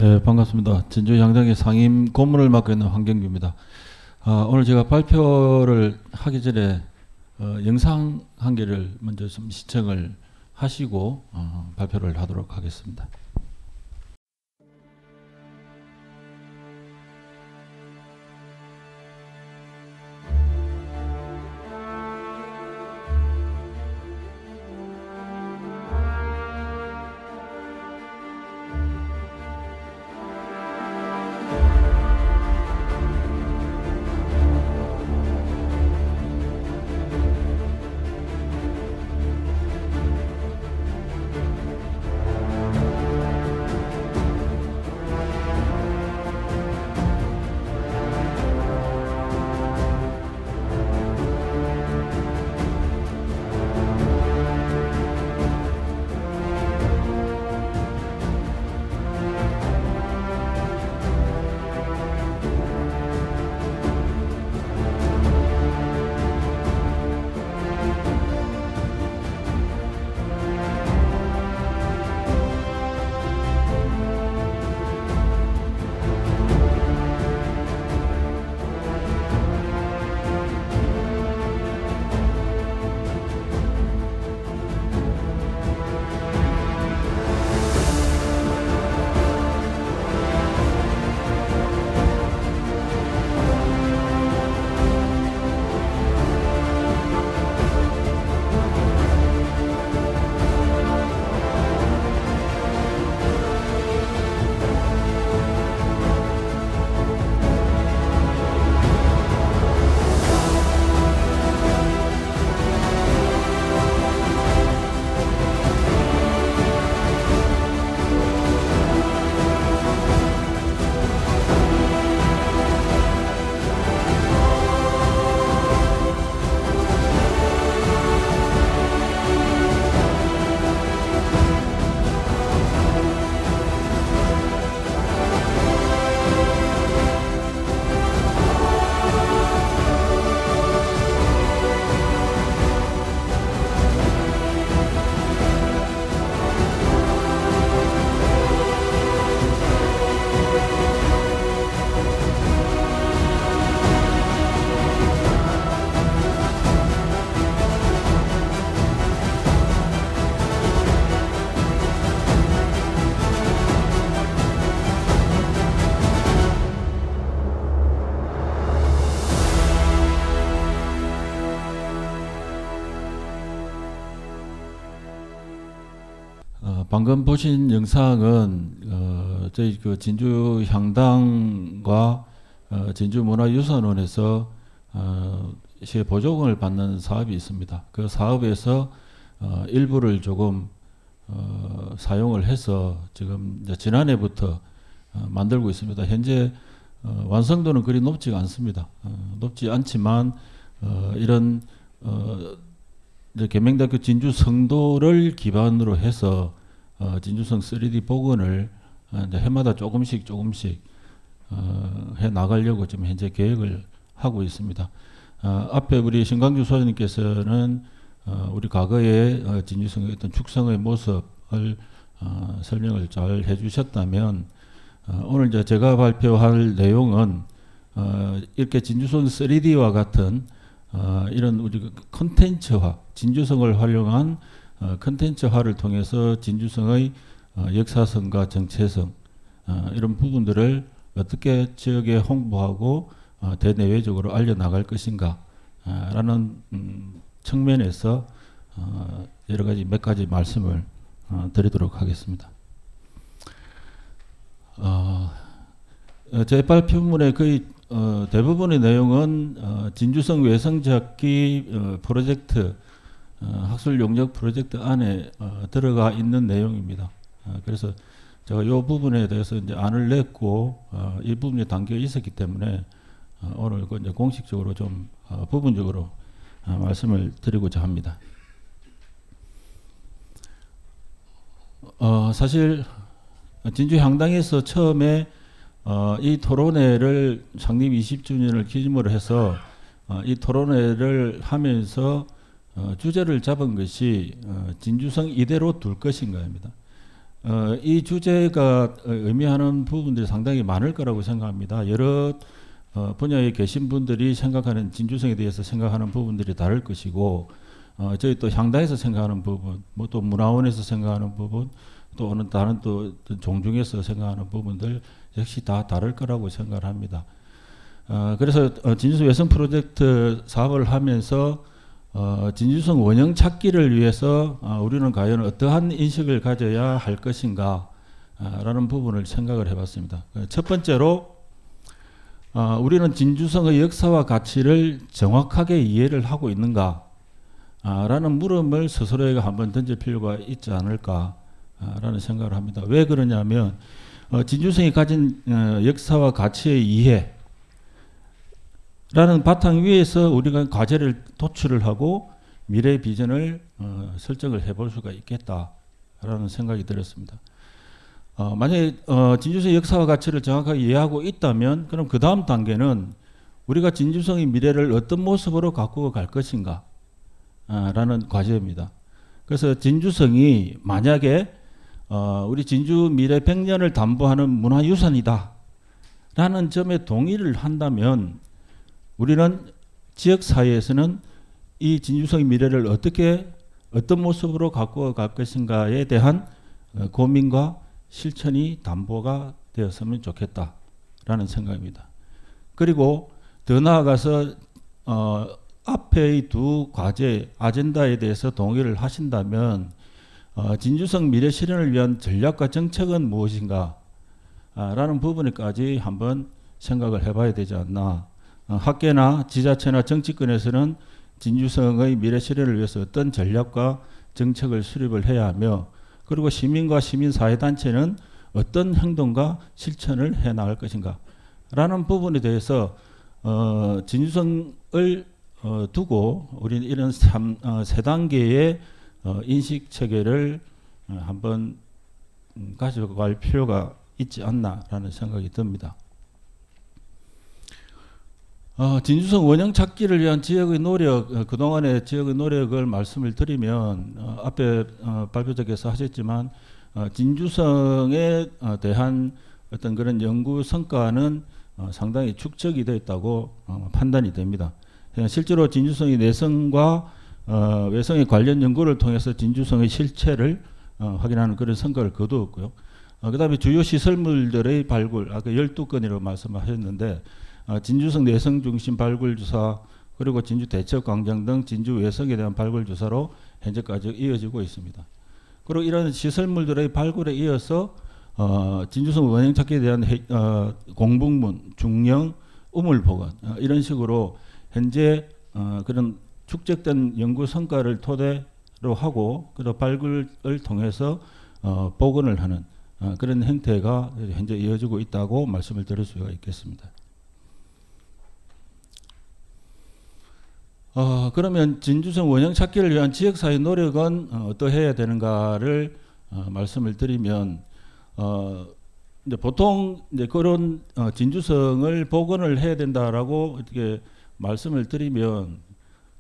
네, 반갑습니다. 진주향당의 상임 고문을 맡고 있는 황경규입니다. 오늘 제가 발표를 하기 전에 영상 한 개를 먼저 좀 시청을 하시고 발표를 하도록 하겠습니다. 방금 보신 영상은 저희 그 진주향당과 진주문화유산원에서 시의 보조금을 받는 사업이 있습니다. 그 사업에서 일부를 조금 사용을 해서 지금 이제 지난해부터 만들고 있습니다. 현재 완성도는 그리 높지가 않습니다. 높지 않지만 이런 이제 계명대학교 진주성도를 기반으로 해서 진주성 3D 복원을 이제 해마다 조금씩 해 나가려고 지금 현재 계획을 하고 있습니다. 앞에 우리 신광주 소장님께서는 우리 과거에 진주성의 어떤 축성의 모습을 설명을 잘 해주셨다면 오늘 이제 제가 발표할 내용은 이렇게 진주성 3D와 같은 이런 우리 컨텐츠화, 진주성을 활용한 컨텐츠화를 통해서 진주성의 역사성과 정체성 이런 부분들을 어떻게 지역에 홍보하고 대내외적으로 알려나갈 것인가 라는 측면에서 여러 가지 몇 가지 말씀을 드리도록 하겠습니다. 제 발표문의 거의 대부분의 내용은 진주성 외성잡기 프로젝트 학술 용역 프로젝트 안에 들어가 있는 내용입니다. 그래서 제가 이 부분에 대해서 이제 안을 냈고 이 부분에 담겨 있었기 때문에 오늘 그 이제 공식적으로 좀 부분적으로 말씀을 드리고자 합니다. 사실 진주향당에서 처음에 이 토론회를 창립 20주년을 기념으로 해서 이 토론회를 하면서 주제를 잡은 것이 진주성 이대로 둘 것인가입니다. 이 주제가 의미하는 부분들이 상당히 많을 거라고 생각합니다. 여러 분야에 계신 분들이 생각하는 진주성에 대해서 생각하는 부분들이 다를 것이고, 저희 또 향단에서 생각하는 부분, 뭐 또 문화원에서 생각하는 부분, 또 어느 다른 또 종중에서 생각하는 부분들 역시 다 다를 거라고 생각을 합니다. 그래서 진주성 외성 프로젝트 사업을 하면서 진주성 원형 찾기를 위해서 우리는 과연 어떠한 인식을 가져야 할 것인가 라는 부분을 생각을 해봤습니다. 첫 번째로 우리는 진주성의 역사와 가치를 정확하게 이해를 하고 있는가 라는 물음을 스스로에게 한번 던질 필요가 있지 않을까 라는 생각을 합니다. 왜 그러냐면 진주성이 가진 역사와 가치의 이해 라는 바탕 위에서 우리가 과제를 도출을 하고 미래 비전을 설정을 해볼 수가 있겠다라는 생각이 들었습니다. 만약에 진주성의 역사와 가치를 정확하게 이해하고 있다면 그럼 그 다음 단계는 우리가 진주성의 미래를 어떤 모습으로 가꾸어 갈 것인가 라는 과제입니다. 그래서 진주성이 만약에 우리 진주 미래 100년을 담보하는 문화유산이다 라는 점에 동의를 한다면 우리는 지역사회에서는 이 진주성의 미래를 어떤 모습으로 가꾸어 갈 것인가에 대한 고민과 실천이 담보가 되었으면 좋겠다라는 생각입니다. 그리고 더 나아가서 앞의 두 과제, 아젠다에 대해서 동의를 하신다면 진주성 미래 실현을 위한 전략과 정책은 무엇인가 라는 부분까지 한번 생각을 해봐야 되지 않나. 학계나 지자체나 정치권에서는 진주성의 미래 실현을 위해서 어떤 전략과 정책을 수립을 해야 하며 그리고 시민과 시민사회단체는 어떤 행동과 실천을 해 나갈 것인가 라는 부분에 대해서 진주성을 두고 우리는 이런 세 단계의 인식 체계를 한번 가져갈 필요가 있지 않나라는 생각이 듭니다. 진주성 원형 찾기를 위한 지역의 노력, 그동안의 지역의 노력을 말씀을 드리면 앞에 발표자께서 하셨지만 진주성에 대한 어떤 그런 연구 성과는 상당히 축적이 되어 있다고 판단이 됩니다. 실제로 진주성의 내성과 외성의 관련 연구를 통해서 진주성의 실체를 확인하는 그런 성과를 거두었고요. 그 다음에 주요 시설물들의 발굴, 아까 12건이라고 말씀하셨는데 진주성 내성 중심 발굴 조사 그리고 진주 대첩 광장 등 진주 외성에 대한 발굴 조사로 현재까지 이어지고 있습니다. 그리고 이런 시설물들의 발굴에 이어서 진주성 원형 찾기에 대한 공북문, 중령, 우물 보건 이런 식으로 현재 그런 축적된 연구 성과를 토대로 하고 그리고 발굴을 통해서 복원을 하는 그런 형태가 현재 이어지고 있다고 말씀을 드릴 수가 있겠습니다. 그러면 진주성 원형 찾기를 위한 지역사회 노력은 어떠해야 되는가를 말씀을 드리면 이제 보통 이제 그런 진주성을 복원을 해야 된다라고 어떻게 말씀을 드리면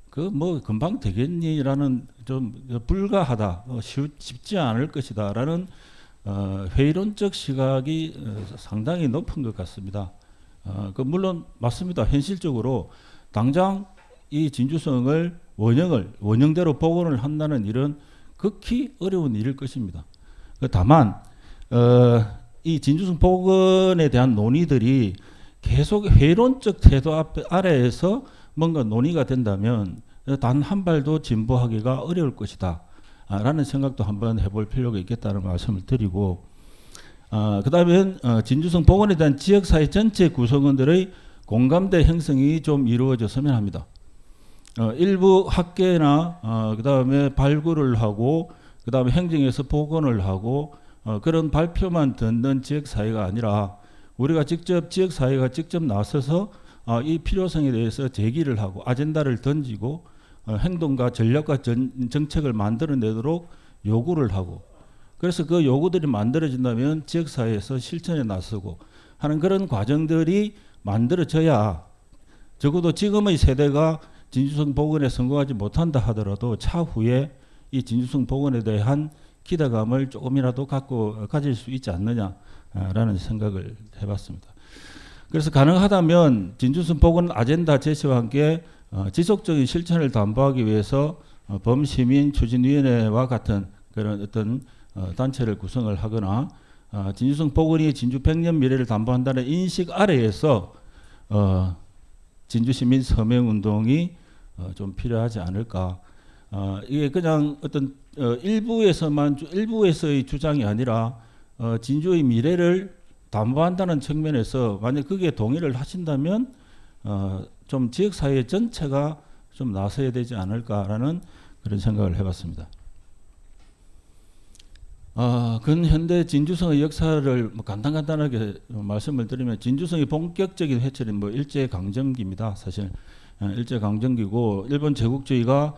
그 뭐 금방 되겠니라는 좀 불가하다, 쉽지 않을 것이다라는 회의론적 시각이 상당히 높은 것 같습니다. 그 물론 맞습니다. 현실적으로 당장 이 진주성을 원형대로 복원을 한다는 일은 극히 어려운 일일 것입니다. 다만 이 진주성 복원에 대한 논의들이 계속 회의론적 태도 아래에서 뭔가 논의가 된다면 단 한 발도 진보하기가 어려울 것이다 라는 생각도 한번 해볼 필요가 있겠다는 말씀을 드리고 그 다음에 진주성 복원에 대한 지역사회 전체 구성원들의 공감대 형성이 좀 이루어졌으면 합니다. 일부 학계나 그 다음에 발굴을 하고 그 다음에 행정에서 복원을 하고 그런 발표만 듣는 지역사회가 아니라 우리가 직접 지역사회가 직접 나서서 이 필요성에 대해서 제기를 하고 아젠다를 던지고 행동과 전략과 정책을 만들어내도록 요구를 하고 그래서 그 요구들이 만들어진다면 지역사회에서 실천에 나서고 하는 그런 과정들이 만들어져야 적어도 지금의 세대가 진주성 복원에 성공하지 못한다 하더라도 차후에 이 진주성 복원에 대한 기대감을 조금이라도 가질 수 있지 않느냐라는 생각을 해봤습니다. 그래서 가능하다면 진주성 복원 아젠다 제시와 함께 지속적인 실천을 담보하기 위해서 범시민 추진위원회와 같은 그런 어떤 단체를 구성을 하거나 진주성 복원이 진주 100년 미래를 담보한다는 인식 아래에서 진주시민 서명운동이 좀 필요하지 않을까. 이게 그냥 어떤 일부에서의 주장이 아니라 진주의 미래를 담보한다는 측면에서 만약 그게 동의를 하신다면 좀 지역사회 전체가 좀 나서야 되지 않을까라는 그런 생각을 해봤습니다. 근현대 진주성의 역사를 간단하게 말씀을 드리면 진주성의 본격적인 회철은 일제강점기입니다. 사실 일제강점기고 일본 제국주의가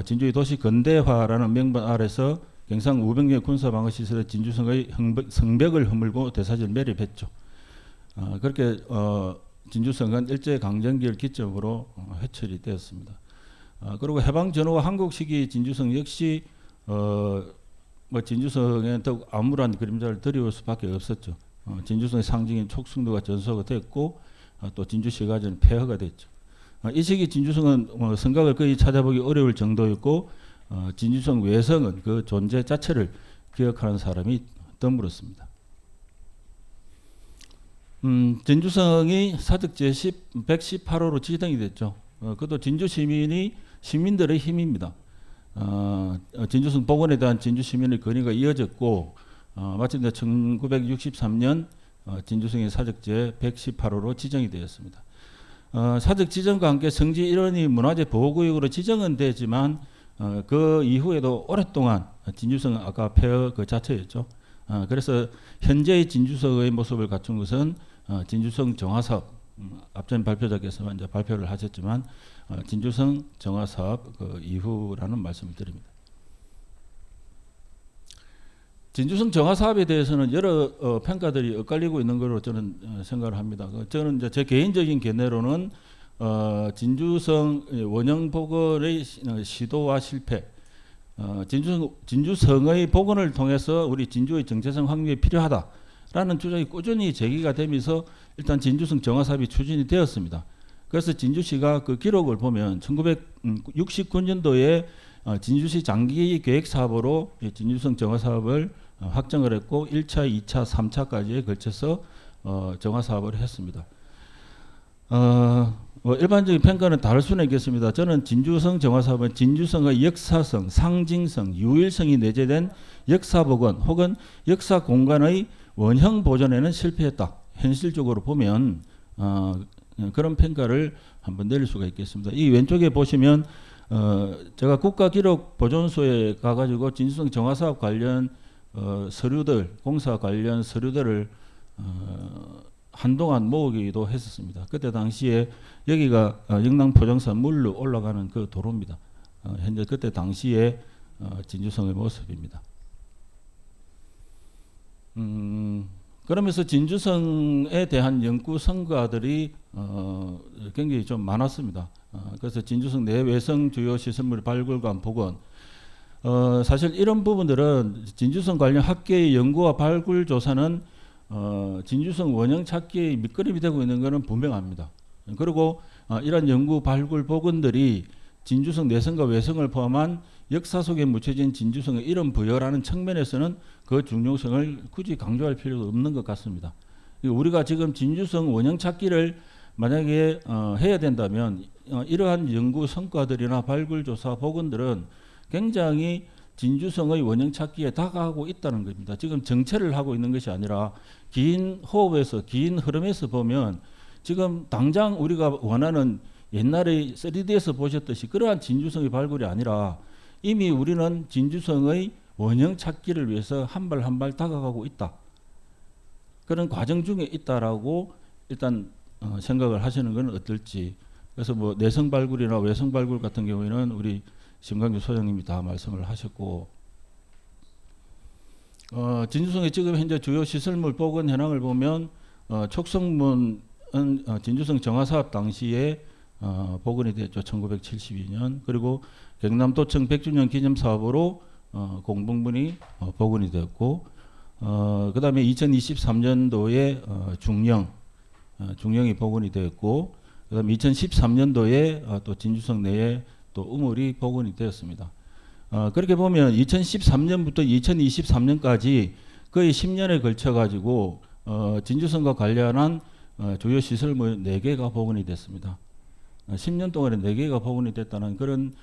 진주의 도시 근대화라는 명분 아래서 경상 500년 군사방어시설의 진주성의 성벽을 허물고 대사지를 매립했죠. 그렇게 진주성은 일제강점기를 기점으로 회철이 되었습니다. 그리고 해방 전후와 한국 시기 진주성 역시 진주성에 더욱 암울한 그림자를 드리울 수밖에 없었죠. 진주성의 상징인 촉승도가 전소가 됐고 또 진주시가전 폐허가 됐죠. 이 시기 진주성은 성곽을 거의 찾아보기 어려울 정도였고 진주성 외성은 그 존재 자체를 기억하는 사람이 드물었습니다. 진주성이 사적 제118호로 지정이 됐죠. 그것도 진주 시민들의 힘입니다. 진주성 복원에 대한 진주 시민의 건의가 이어졌고 마침내 1963년 진주성이 사적 제118호로 지정이 되었습니다. 사적 지정과 함께 성지 일원이 문화재 보호구역으로 지정은 되지만 그 이후에도 오랫동안 진주성은 아까 폐허 그 자체였죠. 그래서 현재의 진주성의 모습을 갖춘 것은 진주성 정화사업, 앞전 발표자께서 이제 발표를 하셨지만 진주성 정화사업 그 이후라는 말씀을 드립니다. 진주성 정화사업에 대해서는 여러 평가들이 엇갈리고 있는 것으로 저는 생각을 합니다. 저는 이제 제 개인적인 견해로는 진주성 원형 복원의 시도와 실패, 진주성의 복원을 통해서 우리 진주의 정체성 확립이 필요하다라는 주장이 꾸준히 제기가 되면서 일단 진주성 정화사업이 추진이 되었습니다. 그래서 진주시가 그 기록을 보면 1969년도에 진주시 장기 계획 사업으로 진주성 정화사업을 확정을 했고 1차, 2차, 3차까지에 걸쳐서 정화사업을 했습니다. 일반적인 평가는 다를 수는 있겠습니다. 저는 진주성 정화사업은 진주성의 역사성, 상징성, 유일성이 내재된 역사복원 혹은 역사 공간의 원형 보존에는 실패했다. 현실적으로 보면 그런 평가를 한번 내릴 수가 있겠습니다. 이 왼쪽에 보시면 제가 국가기록보존소에 가가지고 진주성 정화사업 관련 서류들, 공사 관련 서류들을 한동안 모으기도 했었습니다. 그때 당시에 여기가 영남 포정산 물로 올라가는 그 도로입니다. 현재 그때 당시에 진주성의 모습입니다. 그러면서 진주성에 대한 연구 성과들이 굉장히 좀 많았습니다. 그래서 진주성 내외성 주요 시설물 발굴관 복원, 사실 이런 부분들은 진주성 관련 학계의 연구와 발굴 조사는 진주성 원형 찾기의 밑거름이 되고 있는 것은 분명합니다. 그리고 이런 연구 발굴 복원들이 진주성 내성과 외성을 포함한 역사 속에 묻혀진 진주성의 이름 부여라는 측면에서는 그 중요성을 굳이 강조할 필요도 없는 것 같습니다. 우리가 지금 진주성 원형 찾기를 만약에 해야 된다면 이러한 연구 성과들이나 발굴 조사 복원들은 굉장히 진주성의 원형 찾기에 다가가고 있다는 겁니다. 지금 정체를 하고 있는 것이 아니라 긴 호흡에서 긴 흐름에서 보면 지금 당장 우리가 원하는 옛날에 3D에서 보셨듯이 그러한 진주성의 발굴이 아니라 이미 우리는 진주성의 원형 찾기를 위해서 한 발 한 발 다가가고 있다. 그런 과정 중에 있다라고 일단 생각을 하시는 건 어떨지. 그래서 뭐 내성 발굴이나 외성 발굴 같은 경우에는 우리 심강규 소장님이 다 말씀을 하셨고, 진주성의 지금 현재 주요 시설물 복원 현황을 보면 촉성문은 진주성 정화사업 당시에 복원이 됐죠. 1972년. 그리고 경남도청 100주년 기념사업으로 공부문이 복원이 되었고, 그다음에 2023년도에 중령이 복원이 되었고, 그다음에 2013년도에 또 진주성 내에 또 우물이 복원이 되었습니다. 그렇게 보면 2013년부터 2023년까지 거의 10년에 걸쳐 가지고 진주성과 관련한 주요 시설물 4개가 복원이 됐습니다. 10년 동안에 4개가 복원이 됐다는 그런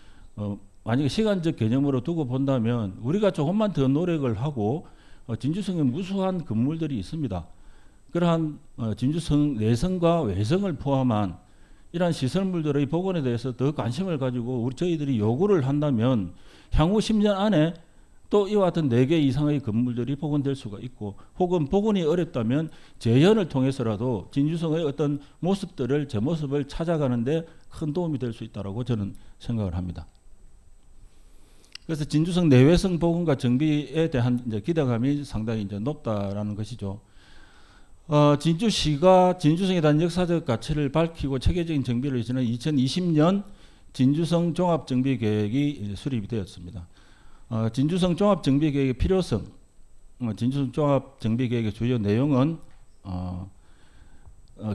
만약에 시간적 개념으로 두고 본다면 우리가 조금만 더 노력을 하고 진주성에 무수한 건물들이 있습니다. 그러한 진주성 내성과 외성을 포함한 이러한 시설물들의 복원에 대해서 더 관심을 가지고 저희들이 요구를 한다면 향후 10년 안에 또 이와 같은 4개 이상의 건물들이 복원될 수가 있고, 혹은 복원이 어렵다면 재현을 통해서라도 진주성의 어떤 모습들을, 제 모습을 찾아가는데 큰 도움이 될 수 있다고 저는 생각을 합니다. 그래서 진주성 내외성 복원과 정비에 대한 이제 기대감이 상당히 이제 높다라는 것이죠. 진주시가 진주성에 대한 역사적 가치를 밝히고 체계적인 정비를 위해서는 2020년 진주성 종합정비계획이 수립이 되었습니다. 진주성 종합정비계획의 필요성, 진주성 종합정비계획의 주요 내용은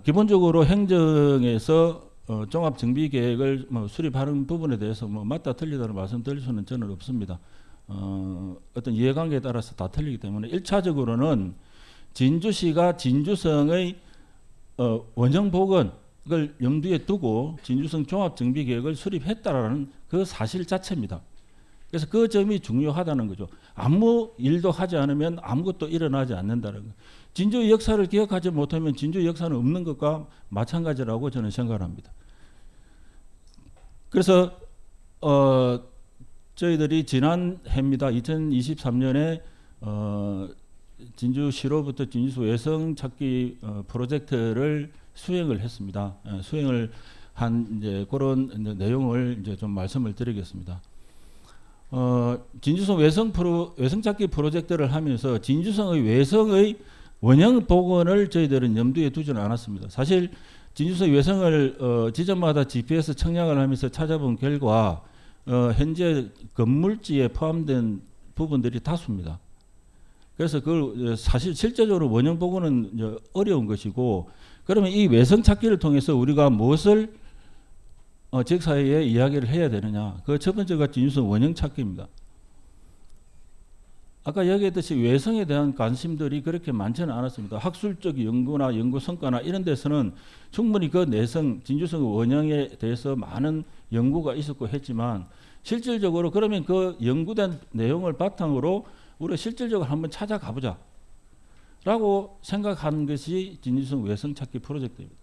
기본적으로 행정에서 종합정비계획을 수립하는 부분에 대해서 맞다 틀리다는 말씀드릴 수는 저는 없습니다. 어떤 이해관계에 따라서 다 틀리기 때문에 1차적으로는 진주시가 진주성의 원형 복원을 염두에 두고 진주성 종합정비계획을 수립했다라는 그 사실 자체입니다. 그래서 그 점이 중요하다는 거죠. 아무 일도 하지 않으면 아무것도 일어나지 않는다는 거. 진주의 역사를 기억하지 못하면 진주의 역사는 없는 것과 마찬가지라고 저는 생각을 합니다. 그래서 저희들이 지난 해입니다. 2023년에 진주시로부터 진주성 외성 찾기 프로젝트를 수행을 했습니다. 수행을 한 이제 그런 이제 내용을 이제 좀 말씀을 드리겠습니다. 진주성 외성 찾기 프로젝트를 하면서 진주성의 외성의 원형 복원을 저희들은 염두에 두지는 않았습니다. 사실 진주성 외성을 지점마다 GPS 청량을 하면서 찾아본 결과 현재 건물지에 포함된 부분들이 다수입니다. 그래서 그걸 사실 실제적으로 원형 복원은 이제 어려운 것이고, 그러면 이 외성 찾기를 통해서 우리가 무엇을 지역사회에 이야기를 해야 되느냐. 그 첫 번째가 진주성 원형 찾기입니다. 아까 얘기했듯이 외성에 대한 관심들이 그렇게 많지는 않았습니다. 학술적 연구나 연구 성과나 이런 데서는 충분히 그 내성, 진주성 원형에 대해서 많은 연구가 있었고 했지만, 실질적으로 그러면 그 연구된 내용을 바탕으로 우리가 실질적으로 한번 찾아가 보자 라고 생각한 것이 진주성 외성 찾기 프로젝트입니다.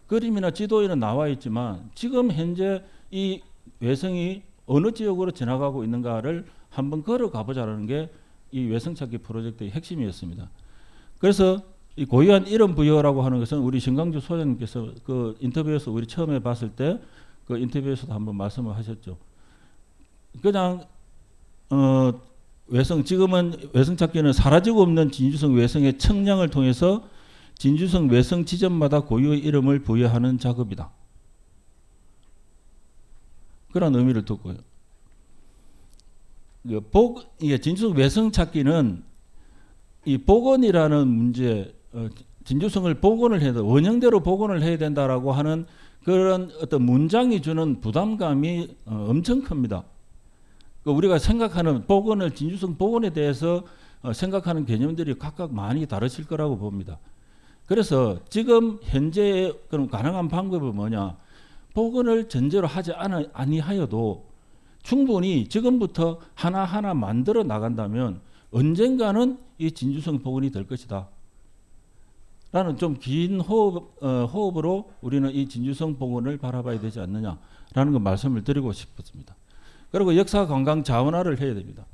그림이나 지도에는 나와 있지만 지금 현재 이 외성이 어느 지역으로 지나가고 있는가를 한번 걸어가 보자라는 게 이 외성 찾기 프로젝트의 핵심이었습니다. 그래서 이 고유한 이름 부여라고 하는 것은 우리 신강주 소장님께서 그 인터뷰에서 우리 처음에 봤을 때 그 인터뷰에서도 한번 말씀을 하셨죠. 그냥 지금은 외성 찾기는 사라지고 없는 진주성 외성의 청량을 통해서 진주성 외성 지점마다 고유의 이름을 부여하는 작업이다. 그런 의미를 두고요. 진주성 외성 찾기는 이 복원이라는 문제, 진주성을 복원을 해야 돼, 원형대로 복원을 해야 된다라고 하는 그런 어떤 문장이 주는 부담감이 엄청 큽니다. 우리가 생각하는 복원을, 진주성 복원에 대해서 생각하는 개념들이 각각 많이 다르실 거라고 봅니다. 그래서 지금 현재의 그럼 가능한 방법은 뭐냐? 복원을 전제로 하지 아니하여도 충분히 지금부터 하나하나 만들어 나간다면 언젠가는 이 진주성 복원이 될 것이다 라는 좀 긴 호흡으로 우리는 이 진주성 복원을 바라봐야 되지 않느냐라는 거 말씀을 드리고 싶었습니다. 그리고 역사 관광 자원화를 해야 됩니다.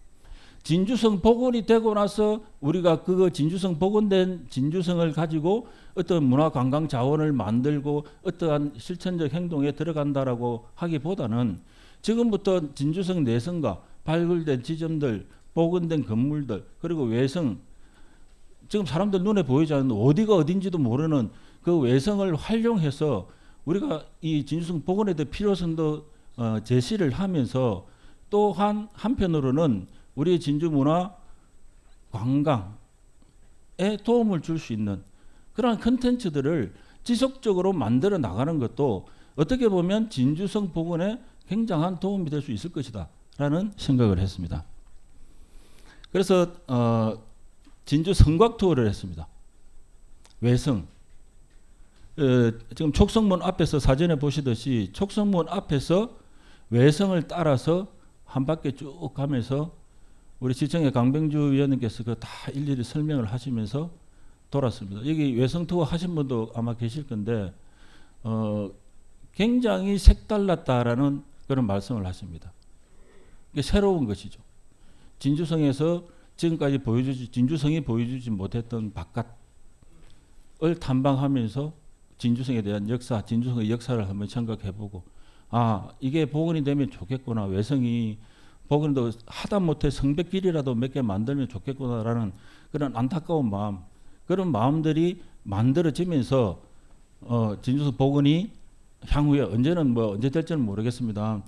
진주성 복원이 되고 나서 우리가 그거 진주성 복원된 진주성을 가지고 어떤 문화 관광 자원을 만들고 어떠한 실천적 행동에 들어간다라고 하기보다는 지금부터 진주성 내성과 발굴된 지점들, 복원된 건물들, 그리고 외성, 지금 사람들 눈에 보이지 않는 어디가 어딘지도 모르는 그 외성을 활용해서 우리가 이 진주성 복원에 대한 필요성도 제시를 하면서 또한 한편으로는 우리 진주 문화 관광에 도움을 줄 수 있는 그런 컨텐츠들을 지속적으로 만들어 나가는 것도 어떻게 보면 진주성 복원에 굉장한 도움이 될 수 있을 것이다 라는 생각을 했습니다. 그래서 진주 성곽 투어를 했습니다. 외성. 지금 촉성문 앞에서 사전에 보시듯이 촉성문 앞에서 외성을 따라서 한 바퀴 쭉 가면서 우리 시청의 강병주 위원님께서 그 다 일일이 설명을 하시면서 돌았습니다. 여기 외성 투어 하신 분도 아마 계실 건데 굉장히 색달랐다라는 그런 말씀을 하십니다. 이게 새로운 것이죠. 진주성에서 지금까지 진주성이 보여주지 못했던 바깥을 탐방하면서 진주성에 대한 역사, 진주성의 역사를 한번 생각해보고 이게 복원이 되면 좋겠구나. 외성이 복원도 하다못해 성벽길이라도 몇 개 만들면 좋겠구나라는 그런 안타까운 마음, 그런 마음들이 만들어지면서 진주성 복원이 향후에 언제 될지는 모르겠습니다.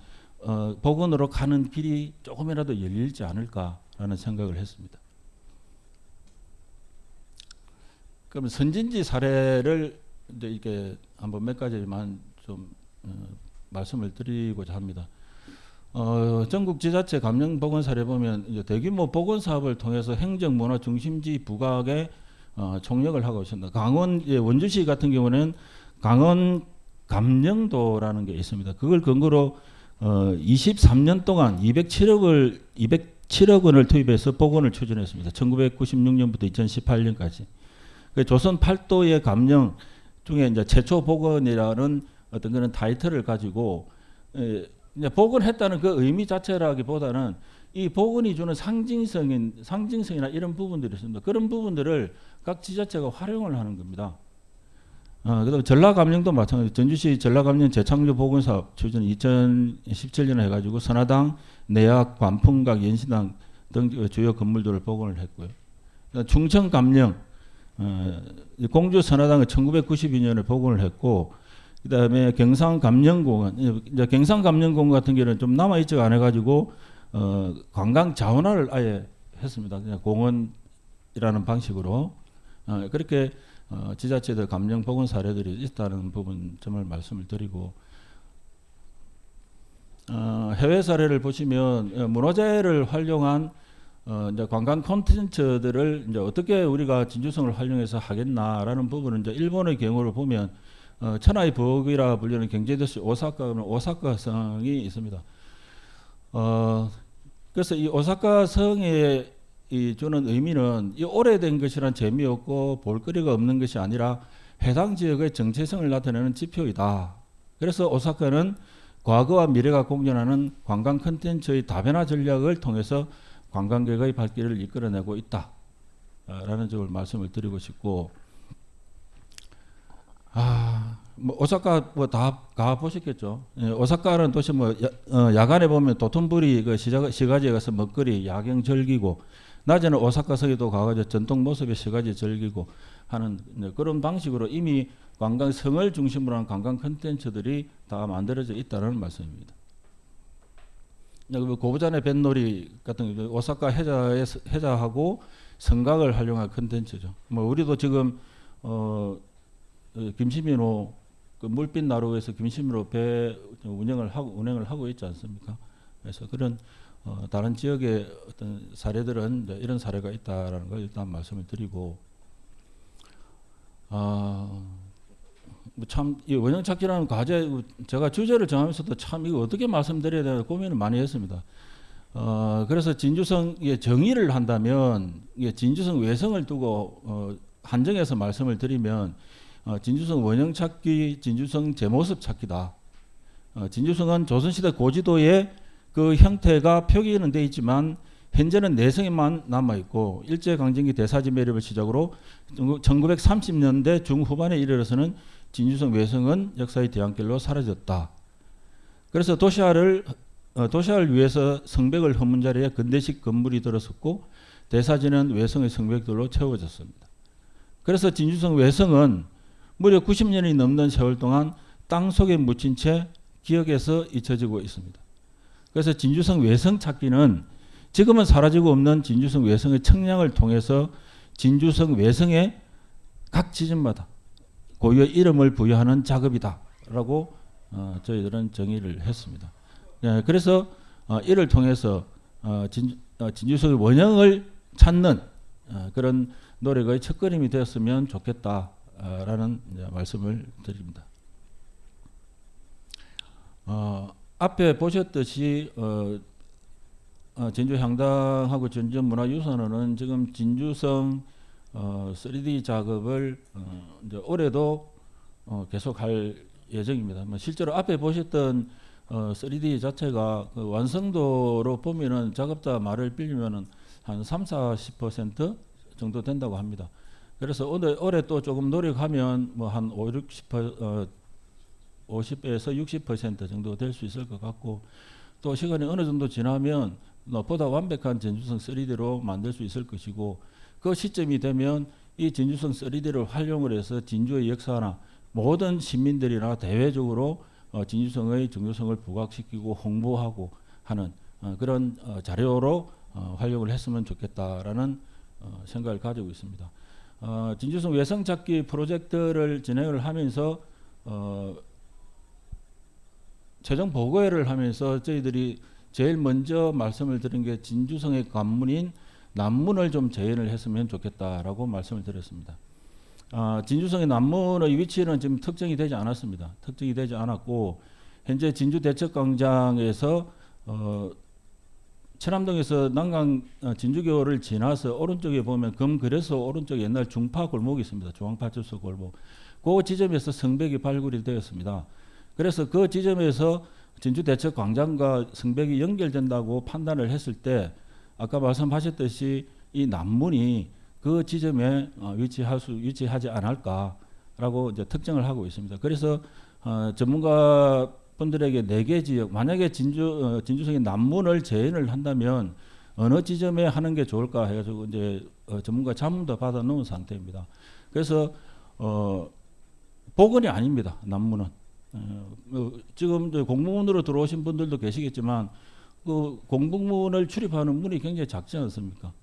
복원으로 가는 길이 조금이라도 열릴지 않을까라는 생각을 했습니다. 그럼 선진지 사례를 이제 이렇게 한번 몇 가지만 좀 말씀을 드리고자 합니다. 전국 지자체 감령 복원 사례 보면 이제 대규모 복원 사업을 통해서 행정 문화 중심지 부각에 총력을 하고 있습니다. 강원 원주시 같은 경우는 강원 감령도라는 게 있습니다. 그걸 근거로 23년 동안 207억 원을 투입해서 복원을 추진했습니다. 1996년부터 2018년까지. 조선 8도의 감령 중에 이제 최초 복원이라는 어떤 그런 타이틀을 가지고 이제 복원했다는 그 의미 자체라기보다는 이 복원이 주는 상징성이나 이런 부분들이 있습니다. 그런 부분들을 각 지자체가 활용을 하는 겁니다. 그다음 전라감령도 마찬가지. 전주시 전라감령 재창조 복원 사업 추진 2017년에 해가지고 선화당, 내학, 관풍각, 연시당 등 주요 건물들을 복원을 했고요. 충청감령 공주 선화당을 1992년에 복원을 했고, 그다음에 경상감령공원, 이제 경상감령공원 같은 경우는 좀 남아있지가 않아가지고 관광 자원화를 아예 했습니다. 그냥 공원이라는 방식으로 그렇게 지자체들 감령 복원 사례들이 있다는 부분 점을 말씀을 드리고, 해외 사례를 보시면 문화재를 활용한 이제 관광 콘텐츠들을 이제 어떻게 우리가 진주성을 활용해서 하겠나라는 부분은 이제 일본의 경우를 보면 천하의 부엌이라 불리는 경제도시 오사카는 오사카성이 있습니다. 그래서 이 오사카성에 주는 의미는 이 오래된 것이란 재미없고 볼거리가 없는 것이 아니라 해당 지역의 정체성을 나타내는 지표이다. 그래서 오사카는 과거와 미래가 공존하는 관광 콘텐츠의 다변화 전략을 통해서 관광객의 발길을 이끌어내고 있다라는 점을 말씀을 드리고 싶고, 뭐 오사카 뭐 다 가 보셨겠죠. 오사카라는 도시 뭐 야간에 보면 도톤부리 그 시가지에 가서 먹거리 야경 즐기고, 낮에는 오사카성에도 가가지고 전통 모습의 시가지 즐기고 하는 그런 방식으로 이미 관광성을 중심으로 한 관광 콘텐츠들이 다 만들어져 있다는 말씀입니다. 고부산의 뱃놀이 같은 게 오사카 해자하고 성곽을 활용한 콘텐츠죠. 뭐 우리도 지금 김시민호 그 물빛 나루에서 김시민호 배 운행을 하고 있지 않습니까? 그래서 그런 다른 지역의 어떤 사례들은 이제 이런 사례가 있다라는 걸 일단 말씀을 드리고, 참 이 원형 찾기라는 과제 제가 주제를 정하면서도 참 이거 어떻게 말씀드려야 되나 고민을 많이 했습니다. 그래서 진주성의 정의를 한다면 진주성 외성을 두고 한정해서 말씀을 드리면 진주성 원형 찾기, 진주성 제모습 찾기다. 진주성은 조선시대 고지도의 그 형태가 표기는 돼 있지만 현재는 내성에만 남아있고, 일제강점기 대사지 매립을 시작으로 1930년대 중후반에 이르러서는 진주성 외성은 역사의 뒤안길로 사라졌다. 그래서 도시화를 위해서 성벽을 허문 자리에 근대식 건물이 들어섰고, 대사지는 외성의 성벽들로 채워졌습니다. 그래서 진주성 외성은 무려 90년이 넘는 세월 동안 땅 속에 묻힌 채 기억에서 잊혀지고 있습니다. 그래서 진주성 외성 찾기는 지금은 사라지고 없는 진주성 외성의 청량을 통해서 진주성 외성의 각 지점마다 고유의 이름을 부여하는 작업이다라고 저희들은 정의를 했습니다. 네, 그래서 이를 통해서 진주성의 원형을 찾는 그런 노력의 첫걸음이 되었으면 좋겠다라는 말씀을 드립니다. 앞에 보셨듯이 진주향당하고 전전문화유산원은 지금 진주성 3D 작업을 이제 올해도 계속할 예정입니다. 실제로 앞에 보셨던 3D 자체가 그 완성도로 보면은 작업자 말을 빌리면은 한 30~40% 정도 된다고 합니다. 그래서 올해 또 조금 노력하면 뭐 한 50에서 60% 정도 될 수 있을 것 같고, 또 시간이 어느 정도 지나면 보다 완벽한 진주성 3D로 만들 수 있을 것이고, 그 시점이 되면 이 진주성 3D를 활용을 해서 진주의 역사나 모든 시민들이나 대외적으로 진주성의 정교성을 부각시키고 홍보하고 하는 그런 자료로 활용을 했으면 좋겠다라는 생각을 가지고 있습니다. 진주성 외성 찾기 프로젝트를 진행을 하면서 최종 보고회를 하면서 저희들이 제일 먼저 말씀을 드린 게 진주성의 관문인 남문을 좀 재현을 했으면 좋겠다라고 말씀을 드렸습니다. 진주성의 남문의 위치는 지금 특정이 되지 않았습니다. 특정이 되지 않았고, 현재 진주 대척광장에서 천암동에서 난강 진주교를 지나서 오른쪽에 보면 금그래서 오른쪽에 옛날 중파 골목이 있습니다. 중앙파출소 골목. 그 지점에서 성벽이 발굴이 되었습니다. 그래서 그 지점에서 진주 대척광장과 성벽이 연결된다고 판단을 했을 때, 아까 말씀하셨듯이 이 남문이 그 지점에 위치하지 않을까라고 이제 특정을 하고 있습니다. 그래서 전문가 분들에게 4개 지역, 만약에 진주성의 남문을 재현을 한다면 어느 지점에 하는 게 좋을까 해가지고 이제 전문가 자문도 받아 놓은 상태입니다. 그래서 복원이 아닙니다. 남문은 지금 공무원으로 들어오신 분들도 계시겠지만 그 공북문을 출입하는 문이 굉장히 작지 않습니까?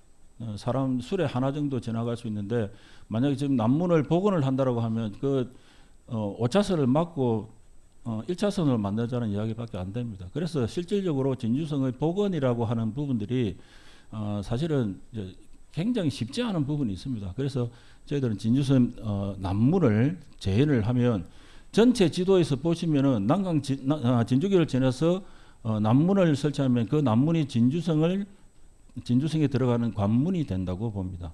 사람 수레 하나 정도 지나갈 수 있는데, 만약에 지금 남문을 복원을 한다라고 하면 그 5차선을 막고 1차선을 만들자는 이야기밖에 안 됩니다. 그래서 실질적으로 진주성의 복원이라고 하는 부분들이 사실은 이제 굉장히 쉽지 않은 부분이 있습니다. 그래서 저희들은 진주성 남문을 재현을 하면 전체 지도에서 보시면은 난강 진주교를 지나서 남문을 설치하면 그 남문이 진주성에 들어가는 관문이 된다고 봅니다.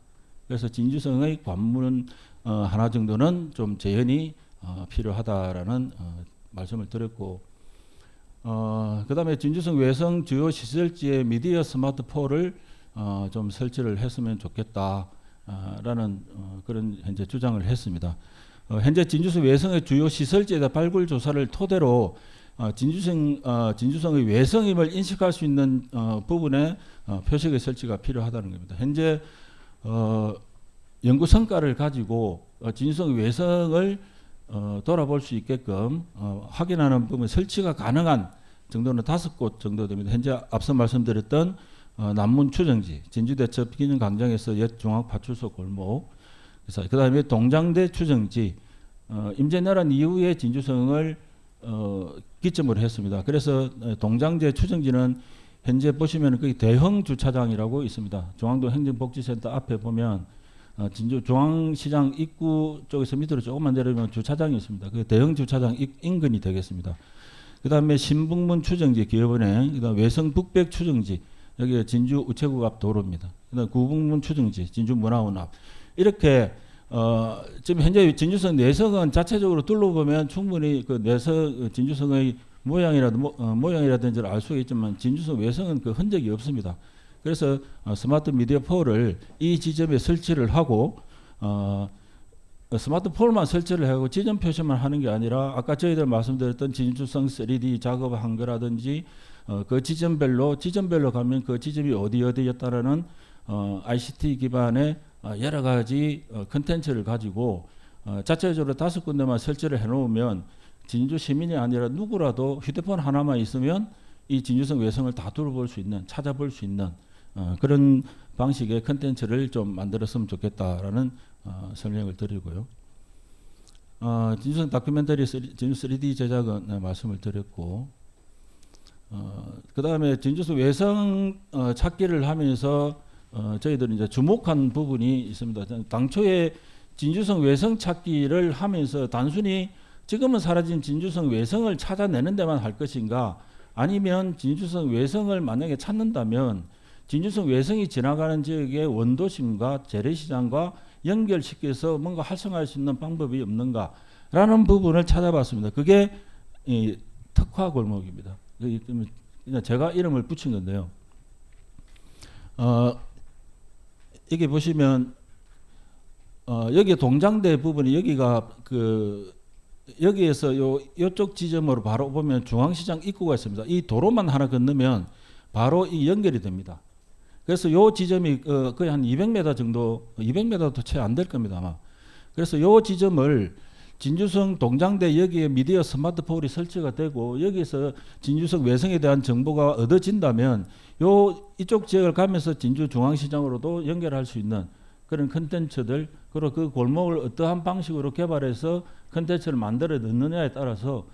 그래서 진주성의 관문 하나 정도는 좀 재현이 필요하다라는 말씀을 드렸고, 그 다음에 진주성 외성 주요 시설지에 미디어 스마트폴을 좀 설치를 했으면 좋겠다라는 그런 현재 주장을 했습니다. 현재 진주성 외성의 주요 시설지에다 발굴 조사를 토대로 진주성의 외성임을 인식할 수 있는 부분에 표식의 설치가 필요하다는 겁니다. 현재 연구 성과를 가지고 진주성 외성을 돌아볼 수 있게끔 확인하는 부분 설치가 가능한 정도는 5곳 정도 됩니다. 현재 앞서 말씀드렸던 남문 추정지, 진주대첩 기념광장에서 옛 중앙파출소 골목, 그 다음에 동장대 추정지, 임진왜란 이후에 진주성을 기점으로 했습니다. 그래서 동장제 추정지는 현재 보시면 그 대형 주차장이라고 있습니다. 중앙동 행정복지센터 앞에 보면 진주 중앙시장 입구 쪽에서 밑으로 조금만 내려오면 주차장이 있습니다. 그 대형 주차장 인근이 되겠습니다. 그 다음에 신북문 추정지 기업은행, 그 다음 외성 북백 추정지, 여기 진주 우체국 앞 도로입니다. 그 다음 구북문 추정지, 진주 문화원 앞. 이렇게 지금 현재 진주성 내성은 자체적으로 둘러보면 충분히 그 진주성의 모양이라든지를 알 수가 있지만, 진주성 외성은 그 흔적이 없습니다. 그래서 스마트 미디어 폴을 이 지점에 설치를 하고 스마트 폴만 설치를 하고 지점 표시만 하는 게 아니라, 아까 저희들 말씀드렸던 진주성 3D 작업한 거라든지 그 지점별로 가면 그 지점이 어디였다라는 ICT 기반의 여러 가지 컨텐츠를 가지고 자체적으로 5군데만 설치를 해놓으면 진주 시민이 아니라 누구라도 휴대폰 하나만 있으면 이 진주성 외성을 다 둘러볼 수 있는, 찾아볼 수 있는 그런 방식의 컨텐츠를 좀 만들었으면 좋겠다라는 설명을 드리고요. 진주성 다큐멘터리 진주 3D 제작은 말씀을 드렸고, 그 다음에 진주성 외성 찾기를 하면서 저희들이 이제 주목한 부분이 있습니다. 당초에 진주성 외성 찾기를 하면서 단순히 지금은 사라진 진주성 외성을 찾아내는 데만 할 것인가, 아니면 진주성 외성을 만약에 찾는다면 진주성 외성이 지나가는 지역의 원도심과 재래시장과 연결시켜서 뭔가 활성화할 수 있는 방법이 없는가라는 부분을 찾아봤습니다. 그게 이 특화 골목입니다. 제가 이름을 붙인 건데요. 여기 보시면 여기 동장대 부분이 여기가 여기에서 요쪽 지점으로 바로 보면 중앙시장 입구가 있습니다. 이 도로만 하나 건너면 바로 이 연결이 됩니다. 그래서 요 지점이 거의 한 200m 정도, 200m도 채 안 될 겁니다 아마. 그래서 요 지점을 진주성 동장대 여기에 미디어 스마트폴이 설치가 되고 여기서 진주성 외성에 대한 정보가 얻어진다면 이쪽 지역을 가면서 진주 중앙시장으로도 연결할 수 있는 그런 컨텐츠들, 그리고 그 골목을 어떠한 방식으로 개발해서 컨텐츠를 만들어 넣느냐에 따라서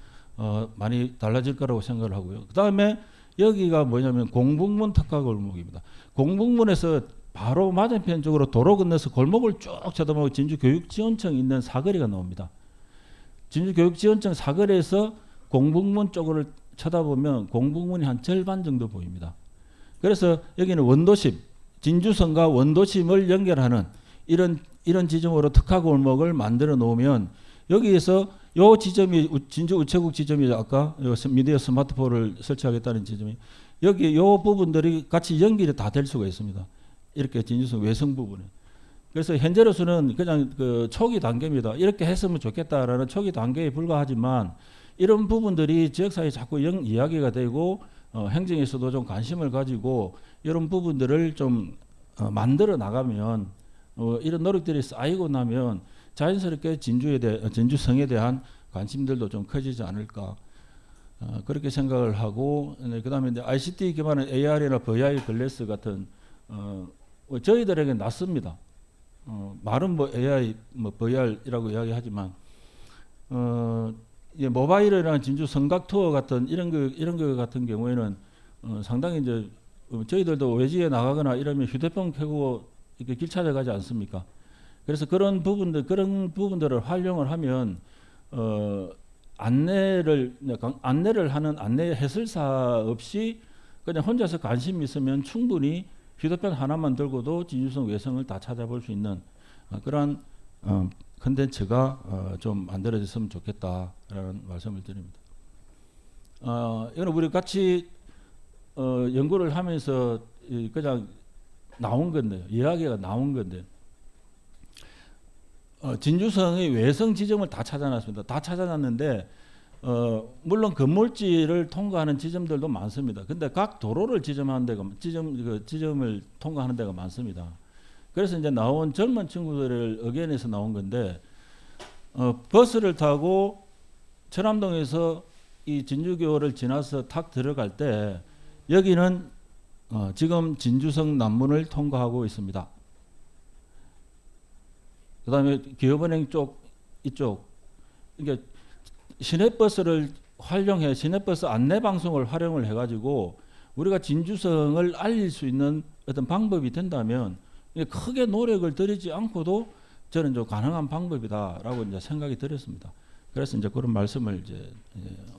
많이 달라질 거라고 생각을 하고요. 그 다음에 여기가 뭐냐면 공북문 특화 골목입니다. 공북문에서 바로 맞은편 쪽으로 도로 건너서 골목을 쭉 쳐다보고 진주교육지원청이 있는 사거리가 나옵니다. 진주교육지원청 사거리에서 공북문 쪽을 쳐다보면 공북문이 한 절반 정도 보입니다. 그래서 여기는 원도심, 진주성과 원도심을 연결하는 이런 지점으로 특화 골목을 만들어 놓으면 여기에서 요 지점이 진주 우체국 지점이 아까 미디어 스마트폰을 설치하겠다는 지점이 여기 요 부분들이 같이 연결이 다 될 수가 있습니다. 이렇게 진주성 외성 부분에. 그래서 현재로서는 그냥 초기 단계입니다. 이렇게 했으면 좋겠다라는 초기 단계에 불과하지만 이런 부분들이 지역사회에 자꾸 이야기가 되고 행정에서도 좀 관심을 가지고 이런 부분들을 좀 만들어 나가면 이런 노력들이 쌓이고 나면 자연스럽게 진주성에 대한 관심들도 좀 커지지 않을까 그렇게 생각을 하고, 그 다음에 이제 ICT 기반의 AR이나 VR 글래스 같은 저희들에게 낯섭니다. 말은 뭐 AI, 뭐 VR이라고 이야기하지만 모바일이나 진주 성곽 투어 같은 이런 거 같은 경우에는 상당히 이제 저희들도 외지에 나가거나 이러면 휴대폰 켜고 이렇게 길 찾아가지 않습니까? 그래서 그런 부분들을 활용을 하면 안내를 하는 안내 해설사 없이 그냥 혼자서 관심 있으면 충분히 휴대폰 하나만 들고도 진주성 외성을 다 찾아볼 수 있는 그런 컨텐츠가 좀 만들어졌으면 좋겠다라는 말씀을 드립니다. 이건 우리 같이 연구를 하면서 그냥 나온 건데요. 이야기가 나온 건데 진주성의 외성 지점을 다 찾아놨습니다. 다 찾아놨는데 물론 건물지를 통과하는 지점들도 많습니다. 근데 각 도로를 지점하는 데가 지점을 통과하는 데가 많습니다. 그래서 이제 나온 젊은 친구들을 의견에서 나온 건데 버스를 타고 천암동에서 이 진주교를 지나서 탁 들어갈 때 여기는 지금 진주성 남문을 통과하고 있습니다. 그 다음에 기업은행 쪽 이쪽 그러니까 시내버스를 활용해 시내버스 안내방송을 활용을 해가지고 우리가 진주성을 알릴 수 있는 어떤 방법이 된다면 크게 노력을 들이지 않고도 저는 좀 가능한 방법이다라고 이제 생각이 들었습니다. 그래서 이제 그런 말씀을 이제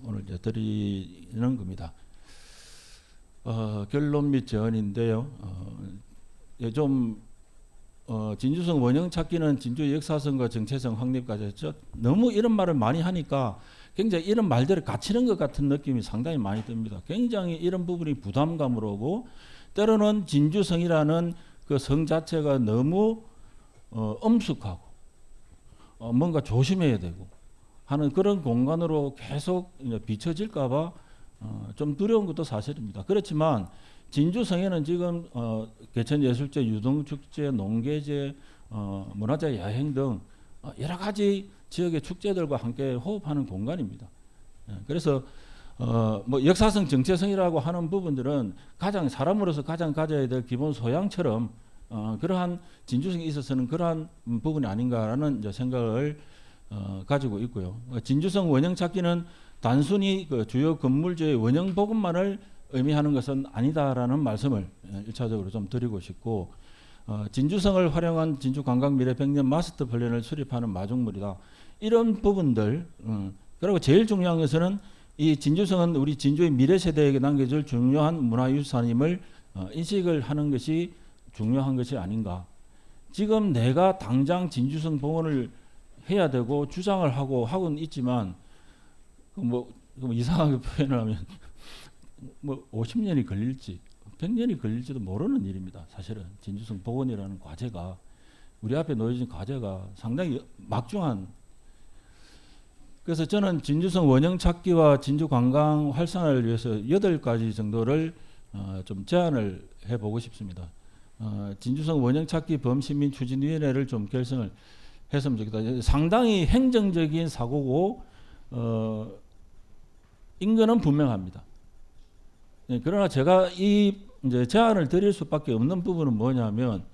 오늘 이제 드리는 겁니다. 결론 및 제언인데요. 좀 진주성 원형 찾기는 진주의 역사성과 정체성 확립까지 했죠. 너무 이런 말을 많이 하니까 굉장히 이런 말들을 갇히는 것 같은 느낌이 상당히 많이 듭니다. 굉장히 이런 부분이 부담감으로 오고 때로는 진주성이라는 그 성 자체가 너무 엄숙하고 뭔가 조심해야 되고 하는 그런 공간으로 계속 비춰질까 봐 좀 두려운 것도 사실입니다. 그렇지만 진주성에는 지금 개천예술제, 유동축제, 농계제, 문화재 야행 등 여러 가지 지역의 축제들과 함께 호흡하는 공간입니다. 그래서 뭐 역사성, 정체성이라고 하는 부분들은 가장 사람으로서 가장 가져야 될 기본 소양처럼 그러한 진주성에 있어서는 그러한 부분이 아닌가라는 이제 생각을 가지고 있고요. 진주성 원형 찾기는 단순히 그 주요 건물주의 원형 복원만을 의미하는 것은 아니다라는 말씀을 1차적으로 좀 드리고 싶고, 진주성을 활용한 진주 관광 미래 100년 마스터 플랜을 수립하는 마중물이다. 이런 부분들, 그리고 제일 중요한 것은 이 진주성은 우리 진주의 미래 세대에게 남겨줄 중요한 문화유산임을 인식을 하는 것이 중요한 것이 아닌가. 지금 내가 당장 진주성 복원을 해야 되고 주장을 하고는 있지만 뭐 이상하게 표현을 하면 뭐 50년이 걸릴지 100년이 걸릴지도 모르는 일입니다. 사실은 진주성 복원이라는 과제가, 우리 앞에 놓여진 과제가 상당히 막중한. 그래서 저는 진주성 원형 찾기와 진주 관광 활성화를 위해서 8가지 정도를 좀 제안을 해보고 싶습니다. 진주성 원형 찾기 범시민 추진위원회를 좀 결성을 했으면 좋겠다. 상당히 행정적인 사고고 인근은 분명합니다. 네, 그러나 제가 이 이제 제안을 드릴 수밖에 없는 부분은 뭐냐면,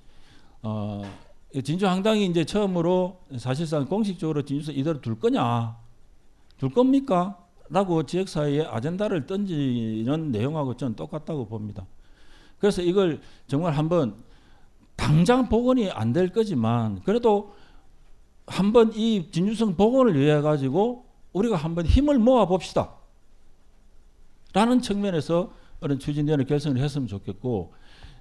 진주 항당이 이제 처음으로 사실상 공식적으로 진주성 이대로 둘 거냐, 둘 겁니까? 라고 지역사회에 아젠다를 던지는 내용하고 저는 똑같다고 봅니다. 그래서 이걸 정말 한번 당장 복원이 안 될 거지만 그래도 한번 이 진주성 복원을 위해 가지고 우리가 한번 힘을 모아 봅시다 라는 측면에서 그런 추진위원회 결성을 했으면 좋겠고,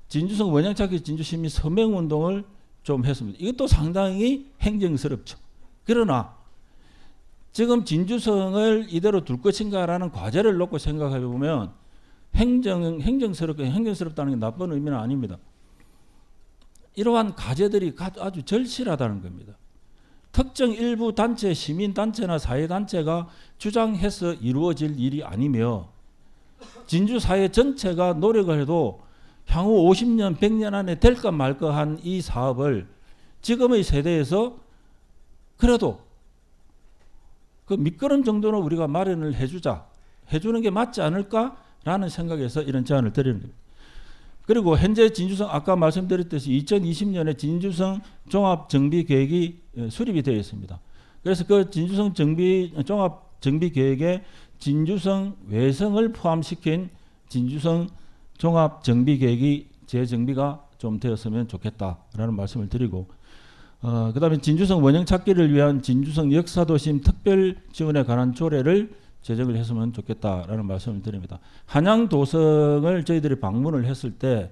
진주성 원형찾기 진주시민 서명운동을 좀 했습니다. 이것도 상당히 행정스럽죠. 그러나 지금 진주성을 이대로 둘 것인가라는 과제를 놓고 생각해 보면 행정스럽다는 게 나쁜 의미는 아닙니다. 이러한 과제들이 아주 절실하다는 겁니다. 특정 일부 단체, 시민단체나 사회단체가 주장해서 이루어질 일이 아니며 진주 사회 전체가 노력을 해도 향후 50년, 100년 안에 될까 말까 한 이 사업을 지금의 세대에서 그래도 그 밑거름 정도는 우리가 마련을 해주는 게 맞지 않을까라는 생각에서 이런 제안을 드리는 겁니다. 그리고 현재 진주성 아까 말씀드렸듯이 2020년에 진주성 종합정비계획이 수립이 되어 있습니다. 그래서 그 진주성 종합정비계획에 진주성 외성을 포함시킨 진주성 종합정비계획이 재정비가 좀 되었으면 좋겠다라는 말씀을 드리고, 그 다음에 진주성 원형 찾기를 위한 진주성 역사도심 특별지원에 관한 조례를 제정을 했으면 좋겠다라는 말씀을 드립니다. 한양도성을 저희들이 방문을 했을 때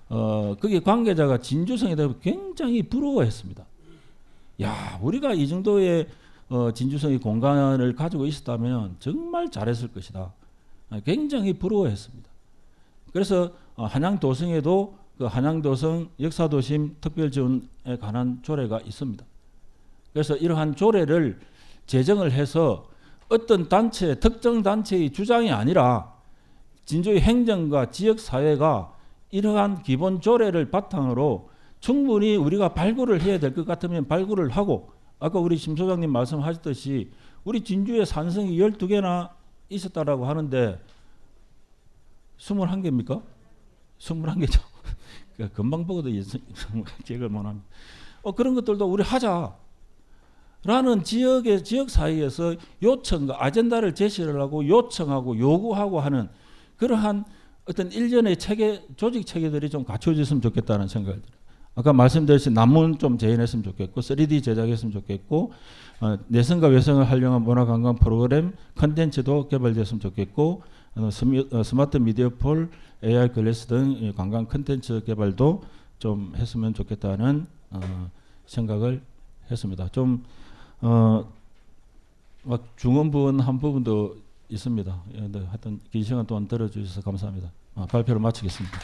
거기 관계자가 진주성에 대해 굉장히 부러워했습니다. 야, 우리가 이 정도의 진주성의 공간을 가지고 있었다면 정말 잘했을 것이다. 굉장히 부러워했습니다. 그래서 한양도성에도 그 한양도성 역사도심 특별지원에 관한 조례가 있습니다. 그래서 이러한 조례를 제정을 해서 어떤 단체, 특정 단체의 주장이 아니라 진주의 행정과 지역사회가 이러한 기본 조례를 바탕으로 충분히 우리가 발굴을 해야 될 것 같으면 발굴을 하고, 아까 우리 심 소장님 말씀하셨듯이 우리 진주에 산성이 12개나 있었다라고 하는데 21개입니까? 21개죠. 금방 보고도 기억을 못합니다. 그런 것들도 우리 하자. 라는 지역 사회에서 요청과 아젠다를 제시를 하고 요청하고 요구하고 하는 그러한 어떤 일련의 체계, 조직 체계들이 좀 갖춰졌으면 좋겠다는 생각을 들어요. 아까 말씀드렸듯이 난문 좀 재현했으면 좋겠고 3D 제작했으면 좋겠고 내성과 외성을 활용한 문화관광 프로그램 컨텐츠도 개발됐으면 좋겠고 스마트 미디어폴, AR 글래스 등 관광 컨텐츠 개발도 좀 했으면 좋겠다는 생각을 했습니다. 좀 막 중언부언 한 부분도 있습니다. 하여튼 긴 시간 동안 들어주셔서 감사합니다. 발표를 마치겠습니다.